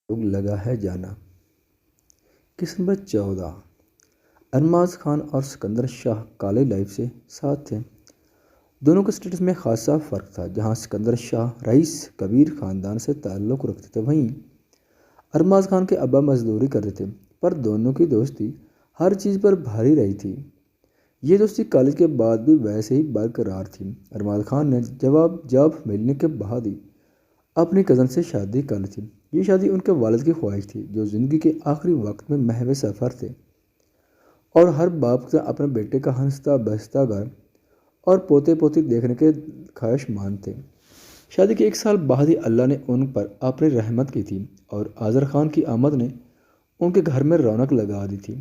لوگ لگا ہے جانا۔ قسط نمبر 14۔ ارماز خان اور سکندر شاہ کالج لائف سے ساتھ تھے۔ دونوں کے سٹیٹس میں خاصا فرق تھا۔ جہاں سکندر شاہ رئیس کبیر خاندان سے تعلق رکھتے تھے، وہیں ارماز خان کے ابا مزدوری کرتے تھے، پر دونوں کی دوستی ہر چیز پر بھاری رہی تھی۔ یہ دوستی کالج کے بعد بھی ویسے ہی برقرار تھی۔ ارماز خان نے جاب ملنے کے بعد ہی اپنی کزن سے شادی کر لی تھی۔ یہ شادی ان کے والد کی خواہش تھی، جو زندگی کے آخری وقت میں محو سفر تھے اور ہر باپ کی طرح اپنے بیٹے کا ہنستا بستا گھر اور پوتے پوتی دیکھنے کے خواہشمند تھے۔ شادی کے 1 سال بعد ہی اللہ نے ان پر اپنی رحمت کی تھی اور آذر خان کی آمد نے ان کے گھر میں رونق لگا دی تھی۔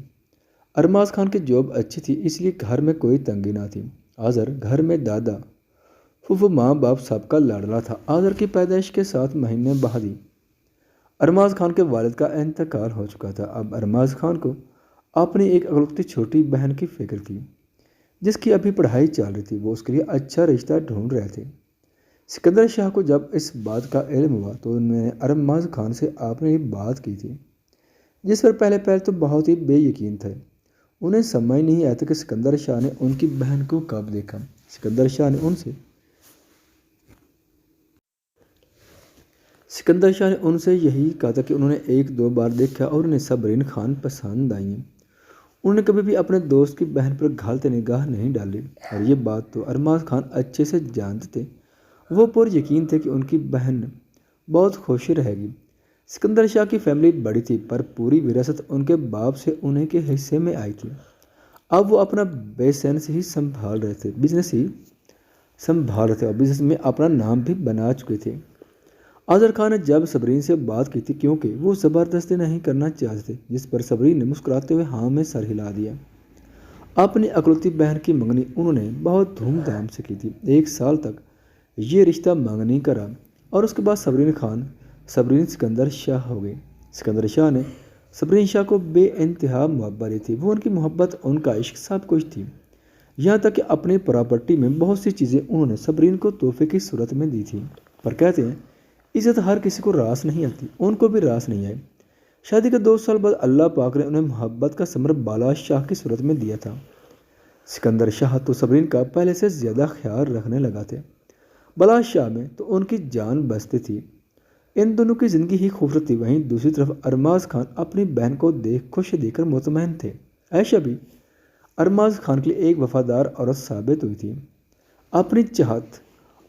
ارماز خان کی جاب اچھی تھی، اس لیے گھر میں کوئی تنگی نہ تھی۔ آذر گھر میں دادا، پھوپھو، ماں باپ سب کا لاڈلا تھا۔ آذر کی پیدائش کے 7 مہینے بعد ہی ارماز خان کے والد کا انتقال ہو چکا تھا۔ اب ارماز خان کو اپنی ایک اکلوتی چھوٹی بہن کی فکر تھی، جس کی ابھی پڑھائی چل رہی تھی۔ وہ اس کے لیے اچھا رشتہ ڈھونڈ رہے تھے۔ سکندر شاہ کو جب اس بات کا علم ہوا تو انہوں نے ارماز خان سے اپنی بات کی تھی، جس پر پہلے تو بہت ہی بے یقین تھے۔ انہیں سمجھ نہیں آیا تھا کہ سکندر شاہ نے ان کی بہن کو کب دیکھا۔ سکندر شاہ نے ان سے یہی کہا تھا کہ انہوں نے 1-2 بار دیکھا اور انہیں صبرین خان پسند آئی ہیں۔ انہوں نے کبھی بھی اپنے دوست کی بہن پر غلط نگاہ نہیں ڈالی، اور یہ بات تو ارماز خان اچھے سے جانتے تھے۔ وہ پر یقین تھے کہ ان کی بہن بہت خوش رہے گی۔ سکندر شاہ کی فیملی بڑی تھی، پر پوری وراثت ان کے باپ سے انہیں کے حصے میں آئی تھی۔ اب وہ اپنا بزنس ہی سنبھال رہے تھے اور بزنس میں اپنا نام بھی بنا چکے تھے۔ آذر خان نے جب صبرین سے بات کی تھی، کیونکہ وہ زبردستی نہیں کرنا چاہتے تھے، جس پر صبرین نے مسکراتے ہوئے ہاں میں سر ہلا دیا۔ اپنی اکلوتی بہن کی منگنی انہوں نے بہت دھوم دھام سے کی تھی۔ 1 سال تک یہ رشتہ منگنی کا رہا اور اس کے بعد صبرین سکندر شاہ ہو گئی۔ سکندر شاہ نے صبرین شاہ کو بے انتہا محبت دی تھی۔ وہ ان کی محبت، ان کا عشق سب کچھ تھی، یہاں تک کہ اپنی پراپرٹی میں بہت سی چیزیں انہوں نے صبرین کو تحفے کی صورت میں دی تھی۔ پر کہتے ہیں عزت ہر کسی کو راس نہیں آتی، ان کو بھی راس نہیں آئی۔ شادی کے 2 سال بعد اللہ پاک نے انہیں محبت کا ثمر بالا شاہ کی صورت میں دیا تھا۔ سکندر شاہ تو صبرین کا پہلے سے زیادہ خیال رکھنے لگا تھے۔ بالا شاہ میں تو ان کی جان بستی تھی۔ ان دونوں کی زندگی ہی خوبصورت تھی۔ وہیں دوسری طرف ارماز خان اپنی بہن کو خوش دیکھ کر مطمئن تھے۔ عائشہ بھی ارماز خان کے لیے ایک وفادار عورت ثابت ہوئی تھی۔ اپنی چاہت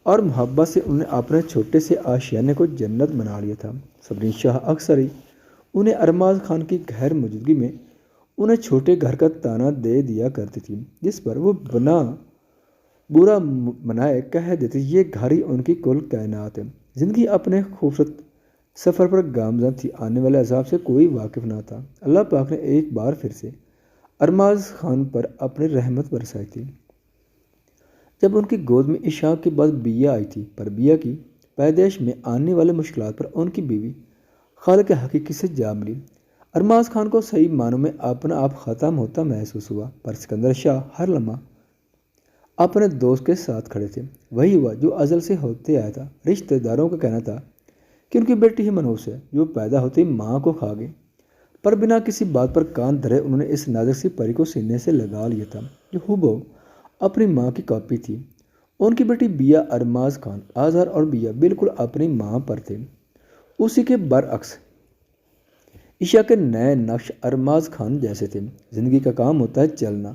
اور محبت سے انہوں نے اپنے چھوٹے سے آشیانے کو جنت بنا لیا تھا۔ صبرین شاہ اکثر ہی انہیں ارماز خان کی غیر موجودگی میں انہیں چھوٹے گھر کا تانا دے دیا کرتی تھی، جس پر وہ برا منائے کہہ دیتی یہ گھر ہی ان کی کل کائنات ہے۔ زندگی اپنے خوبصورت سفر پر گامزن تھی، آنے والے عذاب سے کوئی واقف نہ تھا۔ اللہ پاک نے ایک بار پھر سے ارماز خان پر اپنی رحمت برسائی تھی، جب ان کی گود میں عشاق کے بعد بیا آئی تھی۔ پر بیا کی پیدائش میں آنے والے مشکلات پر ان کی بیوی خالق حقیقی سے جا ملی۔ ارماز خان کو صحیح معنوں میں اپنا آپ ختم ہوتا محسوس ہوا، پر سکندر شاہ ہر لمحہ اپنے دوست کے ساتھ کھڑے تھے۔ وہی ہوا جو ازل سے ہوتے آیا تھا۔ رشتہ داروں کا کہنا تھا کہ ان کی بیٹی ہی منحوس ہے، جو پیدا ہوتے ہی ماں کو کھا گئی، پر بنا کسی بات پر کان دھرے انہوں نے اس نازک سی پری کو سینے سے لگا لیا تھا، جو ہو اپنی ماں کی کاپی تھی۔ ان کی بیٹی بیا، ارماز خان، آذر اور بیا بالکل اپنی ماں پر تھے۔ اسی کے برعکس عشاء کے نئے نقش ارماز خان جیسے تھے۔ زندگی کا کام ہوتا ہے چلنا،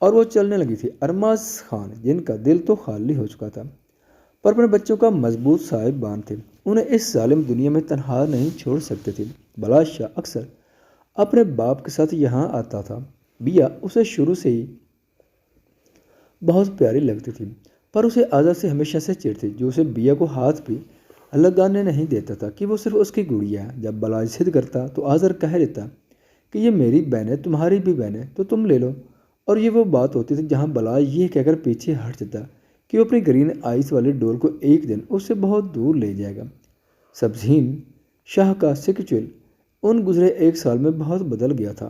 اور وہ چلنے لگی تھی۔ ارماز خان جن کا دل تو خالی ہو چکا تھا، پر اپنے بچوں کا مضبوط صاحبان تھے، انہیں اس ظالم دنیا میں تنہا نہیں چھوڑ سکتے تھے۔ بالا شاہ اکثر اپنے باپ کے ساتھ یہاں آتا تھا۔ بیا اسے شروع سے ہی بہت پیاری لگتی تھی، پر اسے آذر سے ہمیشہ سے چڑ تھی، جو اسے بیا کو ہاتھ بھی لگانے نہیں دیتا تھا کہ وہ صرف اس کی گڑیا ہے۔ جب بالا ضد کرتا تو آذر کہہ دیتا کہ یہ میری بہن ہے، تمہاری بھی بہن ہے تو تم لے لو، اور یہ وہ بات ہوتی تھی جہاں بالا یہ کہہ کر پیچھے ہٹ جاتا کہ وہ اپنی گرین آئیز والے ڈول کو ایک دن اس سے بہت دور لے جائے گا۔ صبرین شاہ کا سکیڈول ان گزرے 1 سال میں بہت بدل گیا تھا۔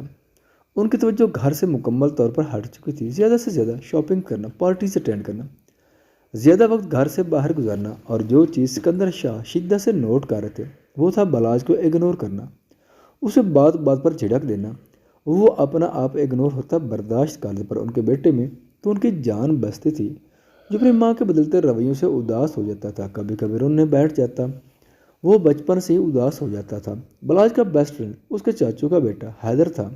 ان کی توجہ گھر سے مکمل طور پر ہٹ چکی تھی۔ زیادہ سے زیادہ شاپنگ کرنا، پارٹیز اٹینڈ کرنا، زیادہ وقت گھر سے باہر گزارنا، اور جو چیز سکندر شاہ شدت سے نوٹ کر رہے تھے وہ تھا بلاج کو اگنور کرنا، اسے بات بات پر جھڑک دینا۔ وہ اپنا آپ اگنور ہوتا برداشت کر لیتا، پر ان کے بیٹے میں تو ان کی جان بستی تھی، جو اپنی ماں کے بدلتے رویوں سے اداس ہو جاتا تھا، کبھی کبھی رونے بیٹھ جاتا۔ وہ بچپن سے ہی اداس ہو جاتا تھا۔ بلاج کا بیسٹ فرینڈ اس کے چاچو کا بیٹا حیدر تھا،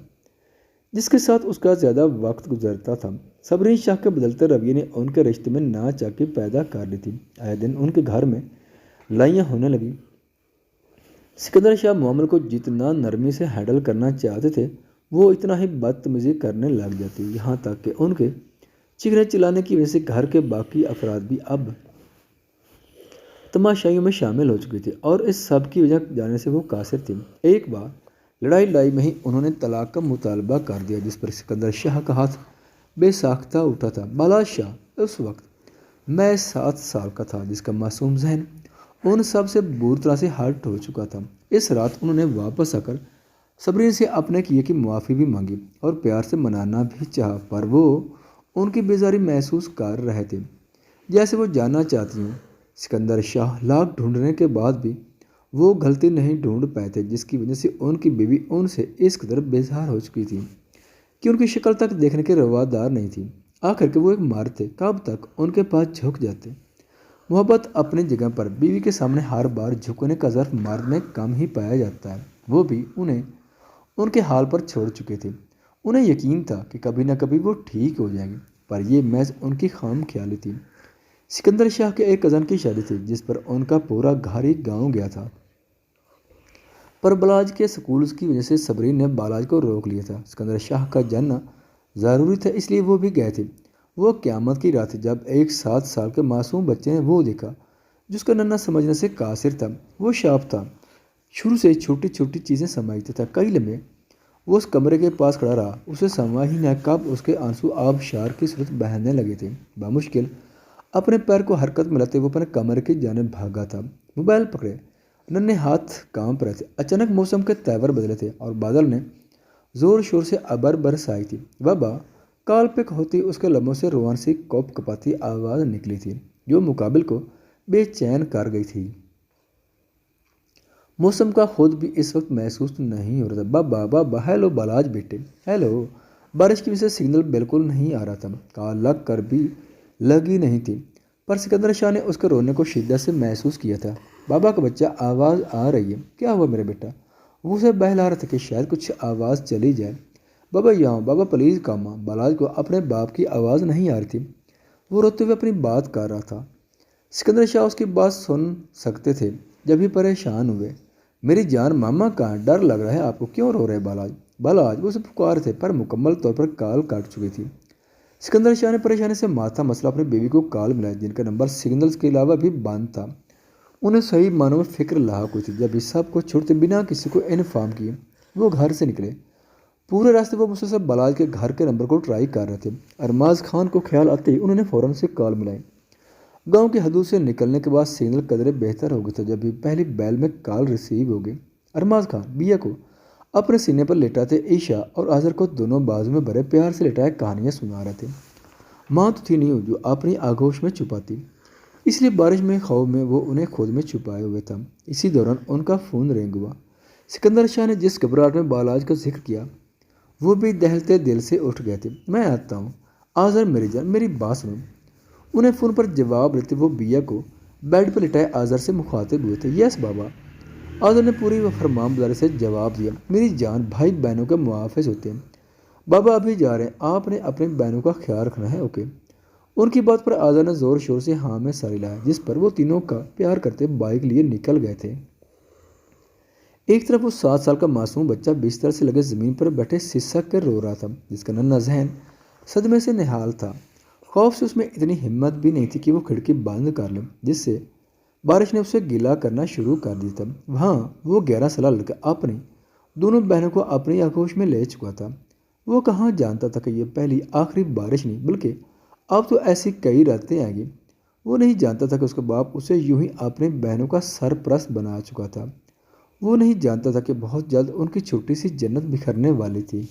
جس کے ساتھ اس کا زیادہ وقت گزرتا تھا۔ صبرین شاہ کے بدلتے رویے نے ان کے رشتے میں ناچاکی پیدا کر لی تھی۔ آئے دن ان کے گھر میں لڑائیاں ہونے لگی۔ سکندر شاہ معاملے کو جتنا نرمی سے ہینڈل کرنا چاہتے تھے، وہ اتنا ہی بدتمیزی کرنے لگ جاتی، یہاں تک کہ ان کے چیخنے چلانے کی وجہ سے گھر کے باقی افراد بھی اب تماشائیوں میں شامل ہو چکے تھے، اور اس سب کی وجہ جانے سے وہ قاصر تھے۔ ایک بار لڑائی میں ہی انہوں نے طلاق کا مطالبہ کر دیا، جس پر سکندر شاہ کا ہاتھ بے ساختہ اٹھا تھا۔ بلاج شاہ اس وقت میں 7 سال کا تھا، جس کا معصوم ذہن ان سب سے بری طرح سے ہرٹ ہو چکا تھا۔ اس رات انہوں نے واپس آ کر صبرین سے اپنے کیے کی معافی بھی مانگی اور پیار سے منانا بھی چاہا، پر وہ ان کی بیزاری محسوس کر رہے تھے، جیسے وہ جاننا چاہتی ہوں۔ سکندر شاہ لاکھ ڈھونڈنے کے بعد بھی وہ غلطی نہیں ڈھونڈ پائے تھے، جس کی وجہ سے ان کی بیوی ان سے اس قدر بیزار ہو چکی تھی کہ ان کی شکل تک دیکھنے کے روادار نہیں تھی۔ آخر کہ وہ ایک مرد تھے، کب تک ان کے پاس جھک جاتے۔ محبت اپنی جگہ پر بیوی کے سامنے ہر بار جھکنے کا ظرف مرد میں کم ہی پایا جاتا ہے۔ وہ بھی انہیں ان کے حال پر چھوڑ چکے تھے۔ انہیں یقین تھا کہ کبھی نہ کبھی وہ ٹھیک ہو جائیں گے، پر یہ محض ان کی خام خیالی تھی۔ سکندر شاہ کے ایک کزن کی شادی تھی، جس پر ان کا پورا گھر ہی گاؤں گیا تھا، پر بلاج کے سکولز کی وجہ سے صبرین نے بلاج کو روک لیا تھا۔ سکندر شاہ کا جاننا ضروری تھا، اس لیے وہ بھی گئے تھے۔ وہ قیامت کی رات تھی جب ایک 7 سال کے معصوم بچے نے وہ دیکھا جس کا ننا سمجھنے سے قاصر تھا۔ وہ شاپ تھا، شروع سے چھوٹی چھوٹی چیزیں سمجھتا تھا۔ کئی لمحے وہ اس کمرے کے پاس کھڑا رہا، اسے سمجھ ہی نہ کب اس کے آنسو آبشار کی صورت بہنے لگے تھے۔ بامشکل اپنے پیر کو حرکت میں لاتے وہ اپنے کمرے کی جانب بھاگا تھا، موبائل پکڑے ننے ہاتھ کانپ رہے تھے۔ اچانک موسم کے تیور بدلے تھے اور بادل نے زور شور سے ابر برسائی تھی۔ بابا کال پک ہوتی اس کے لبوں سے روان سی کوپ کپاتی آواز نکلی تھی، جو مقابل کو بے چین کر گئی تھی۔ موسم کا خود بھی اس وقت محسوس نہیں ہو رہا تھا۔ بابا بابا ہیلو بلاج بیٹے ہیلو۔ بارش کی وجہ سے سگنل بالکل نہیں آ رہا تھا، کال لگ کر بھی لگی نہیں تھی، پر سکندر شاہ نے اس کے رونے کو شدت سے محسوس کیا تھا۔ بابا کا بچہ آواز آ رہی ہے، کیا ہوا میرے بیٹا؟ وہ اسے بہلا رہا تھا کہ شاید کچھ آواز چلی جائے۔ بابا یہاں بابا پلیز کاما۔ بلاج کو اپنے باپ کی آواز نہیں آ رہی تھی، وہ روتے ہوئے اپنی بات کر رہا تھا۔ سکندر شاہ اس کی بات سن سکتے تھے، جب ہی پریشان ہوئے۔ میری جان ماما کہاں؟ ڈر لگ رہا ہے آپ کو، کیوں رو رہے بلاج؟ بلاج وہ اسے پکار تھے، پر مکمل طور پر کال کاٹ چکی تھی۔ سکندر شاہ نے پریشانی سے ماتھا مسئلہ اپنی بیوی کو کال ملائی، جن کا نمبر سگنلز کے علاوہ بھی بند تھا۔ انہیں صحیح معنوں میں فکر لاحق ہوئی تھی۔ جب اس سب کو چھوڑتے بنا کسی کو انفارم کیے وہ گھر سے نکلے، پورے راستے وہ مسلسل بلاج کے گھر کے نمبر کو ٹرائی کر رہے تھے۔ ارماز خان کو خیال آتے ہی انہوں نے فوراً سے کال ملائی۔ گاؤں کی حدود سے نکلنے کے بعد سگنل قدرے بہتر ہو گیا تھا، جب بھی پہلی بیل میں کال ریسیو ہو گئی۔ ارماز خان بیا کو اپنے سینے پر لٹاتے عیشا اور آذر کو دونوں بازو میں بڑے پیار سے لٹائے کہانیاں سنا رہے تھے۔ ماں تو تھی نہیں جو اپنی آغوش میں چھپاتی، اس لیے بارش میں خوف میں وہ انہیں خود میں چھپائے ہوئے تھا۔ اسی دوران ان کا فون رنگ ہوا۔ سکندر شاہ نے جس گھبراہٹ میں بلاج کا ذکر کیا، وہ بھی دہلتے دل سے اٹھ گئے تھے۔ میں آتا ہوں آذر میری جان، میری بات سنو۔ انہیں فون پر جواب لیتے وہ بیا کو بیڈ پر لٹائے آذر سے مخاطب ہوئے تھے۔ یس بابا، آذر نے پوری فرمان برداری سے جواب دیا۔ میری جان، بھائی بہنوں کے محافظ ہوتے ہیں، بابا ابھی جا رہے ہیں، آپ نے اپنی بہنوں کا خیال رکھنا ہے، اوکے؟ ان کی بات پر آذر نے زور شور سے ہاں میں سر ہلایا، جس پر وہ تینوں کا پیار کرتے بائک لیے نکل گئے تھے۔ ایک طرف وہ 7 سال کا معصوم بچہ بستر سے لگے زمین پر بیٹھے سسک کر رو رہا تھا، جس کا ننھا ذہن صدمے سے نہال تھا۔ خوف سے اس میں اتنی ہمت بھی نہیں تھی کہ وہ کھڑکی بند کر لے، جس سے بارش نے اسے گیلا کرنا شروع کر دیا تھا۔ وہاں وہ 11 سالہ لڑکا اپنی دونوں بہنوں کو اپنی آغوش میں لے چکا تھا۔ وہ کہاں جانتا تھا کہ یہ پہلی آخری بارش نہیں، بلکہ اب تو ایسی کئی راتیں آئیں گی۔ وہ نہیں جانتا تھا کہ اس کا باپ اسے یوں ہی اپنی بہنوں کا سرپرست بنا چکا تھا۔ وہ نہیں جانتا تھا کہ بہت جلد ان کی چھوٹی سی جنت بکھرنے والی تھی۔